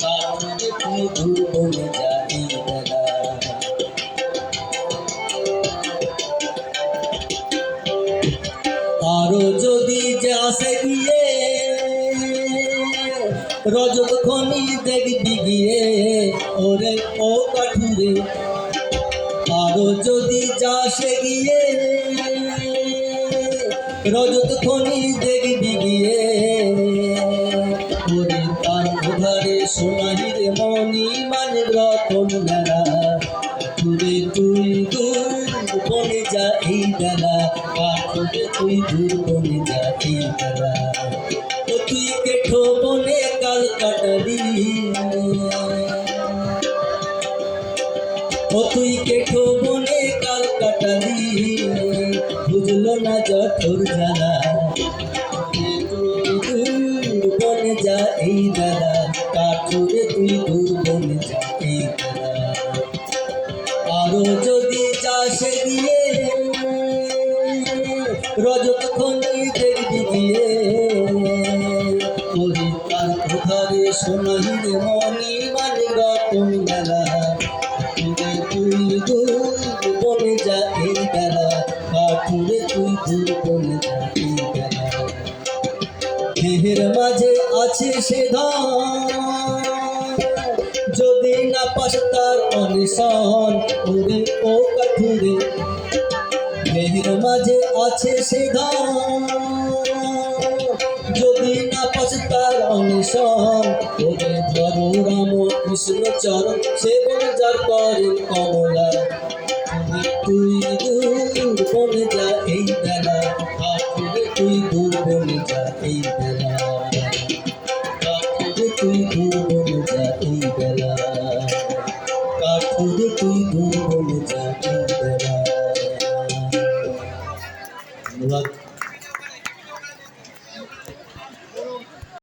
কাঠুরে তুই দূর বনে যা এই বেলা। আরো যদি যাসে গিয়ে রজত খনি দেখবি গিয়ে ওরে ও কাঠুরে, আরো যদি যাসে গিয়ে রজত খনি দেখবি গিয়ে ওরে তার ঘরে সোনাহির মণি মানে রতন মেলা। কাঠুরে তুই দূর বনে যা এই বেলা, কাঠুরে তুই দূর বনে যা এই বেলা। ও তুই কেঠো বনে কাল কাটালি, ও তুই কেঠো বনে কাল কাটালি, বুঝলো না জঠোর জ্বালা। তুই দূর বনে যা এই বেলা, কাঠুরে তুই দূর বনে যা এই বেলা। আরো যদি যাসে গিয়ে রজত খনি দেখবি গিয়ে ওরে তার ঘরে সোনাহির মণি মানে রতন মেলা। তুই দূর বনে যা এই বেলা, কাঠুরে তুই দূর বনে যা এই বেলা। দেহের মাঝে আছে সে ধন, যদি না পাস তার অনিশন ওরে ও কাঠুরে। দেহের মাঝে আছে সে ধন, যদি না পাস তার অনিশন ওরে ধরো রাম কৃষ্ণ চরণ সেবন যার করেন কমলা। তুই দূর বনে যা এই বেলা, কাঠুরে তুই দূর বনে যা এই বেলা। কাঠুরে তুই দূর বনে যা এই বেলা, কাঠুরে তুই দূর